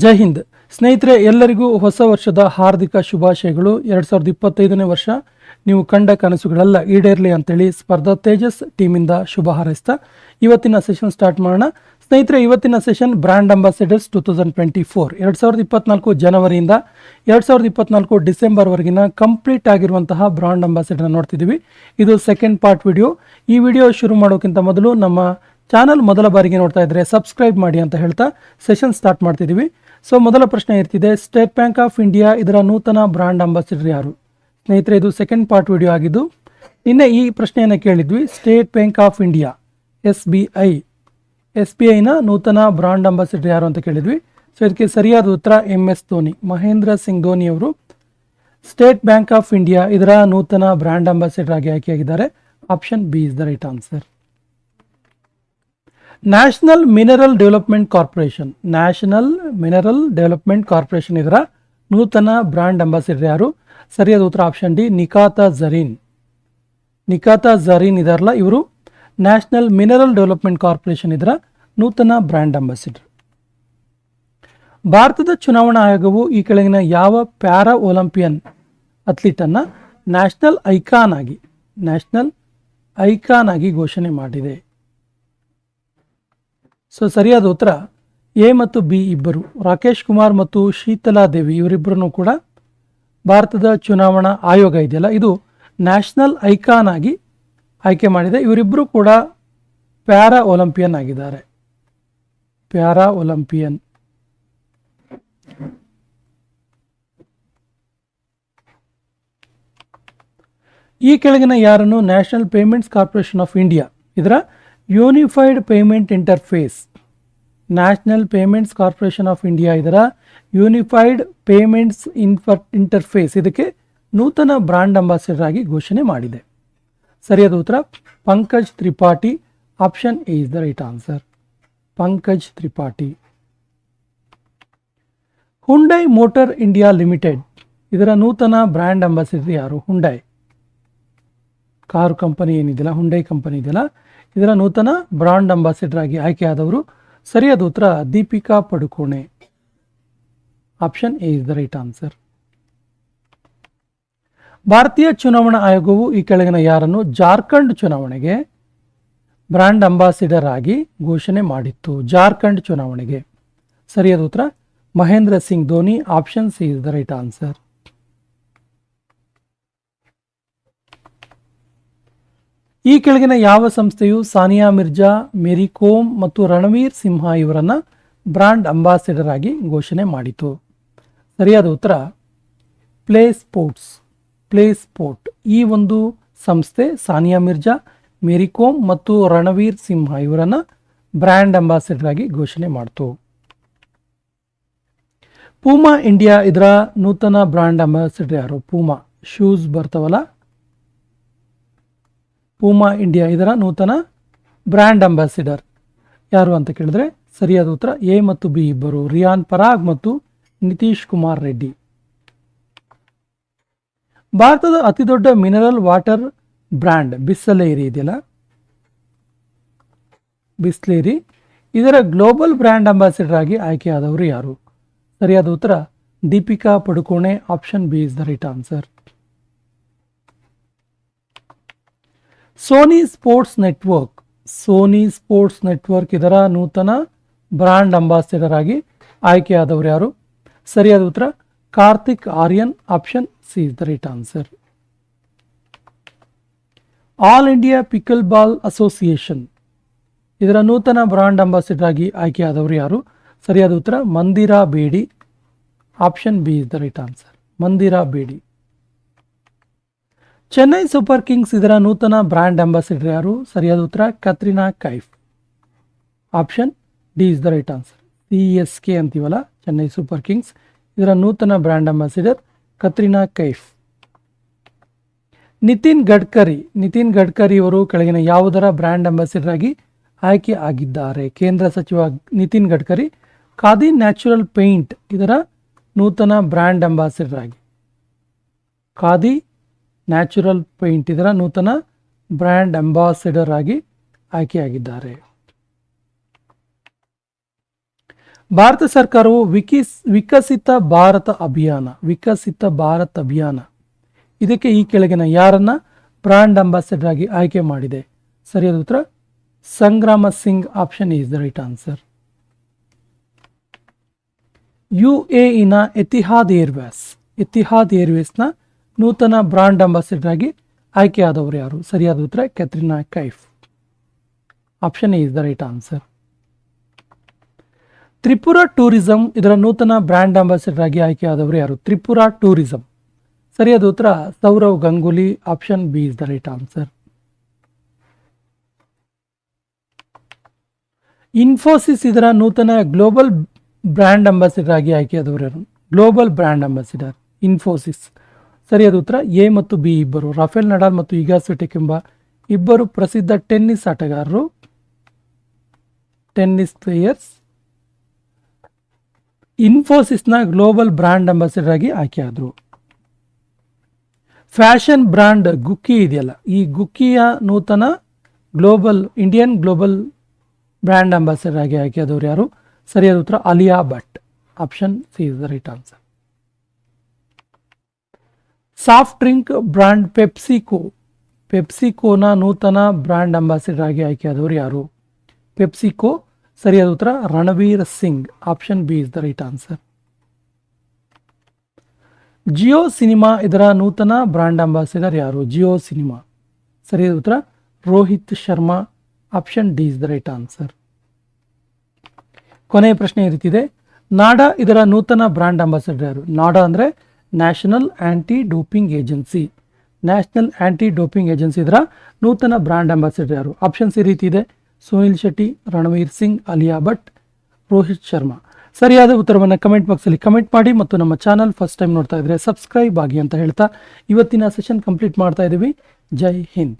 ಜೈ ಹಿಂದ್ ಸ್ನೇಹಿತರೆ, ಎಲ್ಲರಿಗೂ ಹೊಸ ವರ್ಷದ ಹಾರ್ದಿಕ ಶುಭಾಶಯಗಳು. 2025ನೇ ವರ್ಷ ನೀವು ಕಂಡ ಕನಸುಗಳೆಲ್ಲ ಈಡೇರಲಿ ಅಂತೇಳಿ ಸ್ಪರ್ಧಾ ತೇಜಸ್ ಟೀಮಿಂದ ಶುಭ ಹಾರೈಸ್ತಾ ಇವತ್ತಿನ ಸೆಷನ್ ಸ್ಟಾರ್ಟ್ ಮಾಡೋಣ. ಸ್ನೇಹಿತರೆ, ಇವತ್ತಿನ ಸೆಷನ್ ಬ್ರ್ಯಾಂಡ್ ಅಂಬಾಸಿಡರ್ಸ್ 2024 2024 ಜನವರಿಯಿಂದ 2024 ಡಿಸೆಂಬರ್ವರೆಗಿನ ಕಂಪ್ಲೀಟ್ ಆಗಿರುವಂತಹ ಬ್ರಾಂಡ್ ಅಂಬಾಸಿಡರ್ ನೋಡ್ತಿದ್ದೀವಿ. ಇದು ಸೆಕೆಂಡ್ ಪಾರ್ಟ್ ವಿಡಿಯೋ. ಈ ವಿಡಿಯೋ ಶುರು ಮಾಡೋಕ್ಕಿಂತ ಮೊದಲು ನಮ್ಮ ಚಾನಲ್ ಮೊದಲ ಬಾರಿಗೆ ನೋಡ್ತಾ ಇದ್ರೆ ಸಬ್ಸ್ಕ್ರೈಬ್ ಮಾಡಿ ಅಂತ ಹೇಳ್ತಾ ಸೆಷನ್ ಸ್ಟಾರ್ಟ್ ಮಾಡ್ತಿದ್ದೀವಿ. ಸೊ ಮೊದಲ ಪ್ರಶ್ನೆ ಇರ್ತಿದೆ, ಸ್ಟೇಟ್ ಬ್ಯಾಂಕ್ ಆಫ್ ಇಂಡಿಯಾ ಇದರ ನೂತನ ಬ್ರಾಂಡ್ ಅಂಬಾಸಿಡರ್ ಯಾರು? ಸ್ನೇಹಿತರೆ, ಇದು ಸೆಕೆಂಡ್ ಪಾರ್ಟ್ ವಿಡಿಯೋ ಆಗಿದ್ದು ನಿನ್ನೆ ಈ ಪ್ರಶ್ನೆಯನ್ನು ಕೇಳಿದ್ವಿ. State bank of India S B ಐನ ನೂತನ ಬ್ರಾಂಡ್ ಅಂಬಾಸಿಡರ್ ಯಾರು ಅಂತ ಕೇಳಿದ್ವಿ. ಸೊ ಇದಕ್ಕೆ ಸರಿಯಾದ ಉತ್ತರ MS ಧೋನಿ, ಮಹೇಂದ್ರ ಸಿಂಗ್ ಧೋನಿ ಅವರು ಸ್ಟೇಟ್ ಬ್ಯಾಂಕ್ ಆಫ್ ಇಂಡಿಯಾ ಇದರ ನೂತನ ಬ್ರಾಂಡ್ ಅಂಬಾಸಿಡರ್ ಆಗಿ ಆಯ್ಕೆಯಾಗಿದ್ದಾರೆ. Option B is the right answer. National mineral development corporation ಇದರ ನೂತನ ಬ್ರಾಂಡ್ ಅಂಬಾಸಿಡರ್ ಯಾರು? ಸರಿಯಾದ ಉತ್ತರ ಆಪ್ಷನ್ ಡಿ, ನಿಖಾತಾ ಝರೀನ್ ಇದಾರಲ್ಲ, ಇವರು ನ್ಯಾಷನಲ್ ಮಿನರಲ್ ಡೆವಲಪ್ಮೆಂಟ್ ಕಾರ್ಪೊರೇಷನ್ ಇದರ ನೂತನ ಬ್ರಾಂಡ್ ಅಂಬಾಸಿಡರ್. ಭಾರತದ ಚುನಾವಣಾ ಆಯೋಗವು ಈ ಕೆಳಗಿನ ಯಾವ ಪ್ಯಾರಾ ಒಲಿಂಪಿಯನ್ ಅಥ್ಲೀಟ್ ಅನ್ನ ನ್ಯಾಷನಲ್ ಐಕಾನ್ ಆಗಿ ಘೋಷಣೆ ಮಾಡಿದೆ? ಸೊ ಸರಿಯಾದ ಉತ್ತರ ಎ ಮತ್ತು ಬಿ ಇಬ್ಬರು, ರಾಕೇಶ್ ಕುಮಾರ್ ಮತ್ತು ಶೀತಲಾ ದೇವಿ ಇವರಿಬ್ಬರನ್ನು ಕೂಡ ಭಾರತದ ಚುನಾವಣಾ ಆಯೋಗ ಇದೆಯಲ್ಲ, ಇದು ನ್ಯಾಷನಲ್ ಐಕಾನ್ ಆಗಿ ಆಯ್ಕೆ ಮಾಡಿದೆ. ಇವರಿಬ್ಬರು ಕೂಡ ಪ್ಯಾರಾ ಒಲಿಂಪಿಯನ್ ಆಗಿದ್ದಾರೆ. ಈ ಕೆಳಗಿನ ಯಾರನ್ನು National Payments Corporation of India ಇದರ Unified Payment Interface, National Payments Corporation of India ಇದರ ಯೂನಿಫೈಡ್ ಪೇಮೆಂಟ್ಸ್ ಇಂಟರ್ಫೇಸ್ ಇದಕ್ಕೆ ನೂತನ ಬ್ರಾಂಡ್ ಅಂಬಾಸಿಡರ್ ಆಗಿ ಘೋಷಣೆ ಮಾಡಿದೆ? ಸರಿಯಾದ ಉತ್ತರ Pankaj Tripathi. Option A is the right answer, Pankaj Tripathi. Hyundai Motor India Limited ಇದರ ನೂತನ ಬ್ರಾಂಡ್ ಅಂಬಾಸಿಡರ್ ಯಾರು? ಹುಂಡೈ ಕಾರು ಕಂಪನಿ ಏನಿದೆಯಲ್ಲ, ಹುಂಡೈ ಕಂಪನಿ ಇದೆಯಲ್ಲ, ಇದರ ನೂತನ ಬ್ರಾಂಡ್ ಅಂಬಾಸಿಡರ್ ಆಗಿ ಆಯ್ಕೆಯಾದವರು? ಸರಿಯಾದ ಉತ್ತರ Deepika Padukone. Option A is the right answer. ಭಾರತೀಯ ಚುನಾವಣಾ ಆಯೋಗವು ಈ ಕೆಳಗಿನ ಯಾರನ್ನು ಜಾರ್ಖಂಡ್ ಚುನಾವಣೆಗೆ ಬ್ರಾಂಡ್ ಅಂಬಾಸಿಡರ್ ಆಗಿ ಘೋಷಣೆ ಮಾಡಿತ್ತು? ಜಾರ್ಖಂಡ್ ಚುನಾವಣೆಗೆ ಸರಿಯಾದ ಉತ್ತರ Mahendra Singh Dhoni. Option C is the right answer. ಈ ಕೆಳಗಿನ ಯಾವ ಸಂಸ್ಥೆಯು ಸಾನಿಯಾ ಮಿರ್ಜಾ, ಮೇರಿ ಕೋಮ್ ಮತ್ತು ರಣವೀರ್ ಸಿಂಹ ಇವರನ್ನ ಬ್ರಾಂಡ್ ಅಂಬಾಸಿಡರ್ ಆಗಿ ಘೋಷಣೆ ಮಾಡಿತು? ಸರಿಯಾದ ಉತ್ತರ ಪ್ಲೇ ಸ್ಪೋರ್ಟ್. ಈ ಒಂದು ಸಂಸ್ಥೆ ಸಾನಿಯಾ ಮಿರ್ಜಾ, ಮೇರಿ ಕೋಮ್ ಮತ್ತು ರಣವೀರ್ ಸಿಂಹ ಇವರನ್ನ ಬ್ರ್ಯಾಂಡ್ ಅಂಬಾಸಿಡರ್ ಆಗಿ ಘೋಷಣೆ ಮಾಡಿತು. ಪೂಮಾ ಇಂಡಿಯಾ ಇದರ ನೂತನ ಬ್ರಾಂಡ್ ಅಂಬಾಸಿಡರ್ ಯಾರು? ಪೂಮಾ ಶೂಸ್ ಬರ್ತವಲ್ಲ, ಪೂಮಾ ಇಂಡಿಯಾ ಇದರ ನೂತನ ಬ್ರ್ಯಾಂಡ್ ಅಂಬಾಸಿಡರ್ ಯಾರು ಅಂತ ಕೇಳಿದ್ರೆ ಸರಿಯಾದ ಉತ್ತರ ಎ ಮತ್ತು ಬಿ ಇಬ್ಬರು, ರಿಯಾನ್ ಪರಾಗ್ ಮತ್ತು ನಿತೀಶ್ ಕುಮಾರ್ ರೆಡ್ಡಿ. ಭಾರತದ ಅತಿದೊಡ್ಡ ಮಿನರಲ್ ವಾಟರ್ ಬ್ರ್ಯಾಂಡ್ ಬಿಸ್ಲೇರಿ ಇದೆಯಲ್ಲ, ಬಿಸ್ಲೇರಿ ಇದರ ಗ್ಲೋಬಲ್ ಬ್ರ್ಯಾಂಡ್ ಅಂಬಾಸಿಡರ್ ಆಗಿ ಆಯ್ಕೆಯಾದವರು ಯಾರು? ಸರಿಯಾದ ಉತ್ತರ Deepika Padukone. Option B is the right answer. Sony Sports Network ಇದರ ನೂತನ ಬ್ರಾಂಡ್ ಅಂಬಾಸಿಡರ್ ಆಗಿ ಆಯ್ಕೆಯಾದವರು ಯಾರು? ಸರಿಯಾದ ಉತ್ತರ Kartik Aaryan. Option C is the right answer. All India pickleball association ಇದರ ನೂತನ ಬ್ರಾಂಡ್ ಅಂಬಾಸಿಡರ್ ಆಗಿ ಆಯ್ಕೆಯಾದವರು ಯಾರು? ಸರಿಯಾದ ಉತ್ತರ Mandira Bedi. Option B is the right answer, Mandira Bedi. Chennai Super Kings ಇದರ ನೂತನ ಬ್ರಾಂಡ್ ಅಂಬಾಸಿಡರ್ ಯಾರು? ಸರಿಯಾದ ಉತ್ತರ Katrina Kaif. Option D is the right answer. CSK ಅಂತೀವಲ್ಲ, ಚೆನ್ನೈ ಸೂಪರ್ ಕಿಂಗ್ಸ್ ಇದರ ನೂತನ ಬ್ರಾಂಡ್ ಅಂಬಾಸಿಡರ್ ಕತ್ರಿನಾ ಕೈಫ್. ನಿತಿನ್ ಗಡ್ಕರಿ ಅವರು ಕೆಳಗಿನ ಯಾವುದರ ಬ್ರಾಂಡ್ ಅಂಬಾಸಿಡರ್ ಆಗಿ ಆಯ್ಕೆ ಆಗಿದ್ದಾರೆ? ಕೇಂದ್ರ ಸಚಿವ ನಿತಿನ್ ಗಡ್ಕರಿ ಖಾದಿ ನ್ಯಾಚುರಲ್ ಪೇಂಟ್ ಇದರ ನೂತನ ಬ್ರಾಂಡ್ ಅಂಬಾಸಿಡರ್ ಆಗಿ, ಖಾದಿ ನ್ಯಾಚುರಲ್ ಪೇಂಟ್ ಇದರ ನೂತನ ಬ್ರ್ಯಾಂಡ್ ಅಂಬಾಸಿಡರ್ ಆಗಿ ಆಯ್ಕೆಯಾಗಿದ್ದಾರೆ. ಭಾರತ ಸರ್ಕಾರವು ವಿಕಸಿತ ಭಾರತ್ ಅಭಿಯಾನ ಇದಕ್ಕೆ ಈ ಕೆಳಗಿನ ಯಾರನ್ನ ಬ್ರಾಂಡ್ ಅಂಬಾಸಿಡರ್ ಆಗಿ ಆಯ್ಕೆ ಮಾಡಿದೆ? ಸರಿಯಾದ ಉತ್ತರ Sangram Singh. Option is the right answer. UAEನ ಎತಿಹಾದ್ ಏರ್ವೇಸ್ನ ನೂತನ ಬ್ರಾಂಡ್ ಅಂಬಾಸಿಡರ್ ಆಗಿ ಆಯ್ಕೆಯಾದವರು ಯಾರು? ಸರಿಯಾದ ಉತ್ತರ Katrina Kaif. Option is the right answer. Tripura tourism ಇದರ ನೂತನ ಬ್ರ್ಯಾಂಡ್ ಅಂಬಾಸಿಡರ್ ಆಗಿ ಆಯ್ಕೆಯಾದವರು ಯಾರು? ತ್ರಿಪುರಾ ಟೂರಿಸಂ. ಸರಿಯಾದ ಉತ್ತರ Sourav Ganguly. Option B is the right answer. Infosys ಇದರ ನೂತನ ಗ್ಲೋಬಲ್ ಬ್ರ್ಯಾಂಡ್ ಅಂಬಾಸಿಡರ್ ಆಗಿ ಆಯ್ಕೆಯಾದವರು ಯಾರು? Global brand ambassador Infosys. ಸರಿಯಾದ ಉತ್ತರ ಎ ಮತ್ತು ಬಿ ಇಬ್ಬರು. ರಾಫೆಲ್ ನಡಾಲ್ ಮತ್ತು ಇಗಾ ಸ್ವಿಟೆಕ್ ಎಂಬ ಇಬ್ಬರು ಪ್ರಸಿದ್ಧ ಟೆನ್ನಿಸ್ ಆಟಗಾರರು, ಟೆನ್ನಿಸ್ ಪ್ಲೇಯರ್ಸ್ ಇನ್ಫೋಸಿಸ್ನ ಗ್ಲೋಬಲ್ ಬ್ರ್ಯಾಂಡ್ ಅಂಬಾಸಿಡರ್ ಆಗಿ ಆಯ್ಕೆಯಾದರು. ಫ್ಯಾಷನ್ ಬ್ರ್ಯಾಂಡ್ ಗುಕ್ಕಿ ಇದೆಯಲ್ಲ, ಈ ಗುಕ್ಕಿಯ ನೂತನ ಇಂಡಿಯನ್ ಗ್ಲೋಬಲ್ ಬ್ರ್ಯಾಂಡ್ ಅಂಬಾಸಿಡರ್ ಆಗಿ ಆಯ್ಕೆಯಾದವರು ಯಾರು? ಸರಿಯಾದ ಉತ್ತರ Alia Bhatt. Option C is the right answer. Soft drink brand ಪೆಪ್ಸಿಕೋನ ನೂತನ ಬ್ರ್ಯಾಂಡ್ ಅಂಬಾಸಿಡರ್ ಆಗಿ ಆಯ್ಕೆಯಾದವರು ಯಾರು? ಪೆಪ್ಸಿಕೋ. ಸರಿಯಾದ ಉತ್ತರ Ranveer Singh. Option B is the right answer. Jio cinema ಇದರ ನೂತನ ಬ್ರ್ಯಾಂಡ್ ಅಂಬಾಸಿಡರ್ ಯಾರು? ಜಿಯೋ ಸಿನಿಮಾ. ಸರಿಯಾದ ಉತ್ತರ Rohit Sharma. Option D is the right answer. ಕೊನೆಯ ಪ್ರಶ್ನೆ ಈ ರೀತಿದೆ, ನಾಡಾ ಇದರ ನೂತನ ಬ್ರ್ಯಾಂಡ್ ಅಂಬಾಸಿಡರ್ ಯಾರು? ನಾಡಾ ಅಂದರೆ ನ್ಯಾಷನಲ್ ಆಂಟಿ ಡೋಪಿಂಗ್ ಏಜೆನ್ಸಿ. ಇದರ ನೂತನ ಬ್ರ್ಯಾಂಡ್ ಅಂಬಾಸಿಡರ್ ಯಾರು? ಆಪ್ಷನ್ಸ್ ಈ ರೀತಿ ಇದೆ: ಸುನಿಲ್ ಶೆಟ್ಟಿ, ರಣವೀರ್ ಸಿಂಗ್, ಆಲಿಯಾ ಭಟ್, ರೋಹಿತ್ ಶರ್ಮಾ. ಸರಿಯಾದ ಉತ್ತರವನ್ನು ಕಮೆಂಟ್ ಬಾಕ್ಸಲ್ಲಿ ಕಮೆಂಟ್ ಮಾಡಿ ಮತ್ತು ನಮ್ಮ ಚಾನಲ್ ಫಸ್ಟ್ ಟೈಮ್ ನೋಡ್ತಾ ಇದ್ರೆ ಸಬ್ಸ್ಕ್ರೈಬ್ ಆಗಿ ಅಂತ ಹೇಳ್ತಾ ಇವತ್ತಿನ ಸೆಷನ್ ಕಂಪ್ಲೀಟ್ ಮಾಡ್ತಾ ಇದ್ದೀವಿ. ಜೈ ಹಿಂದ್.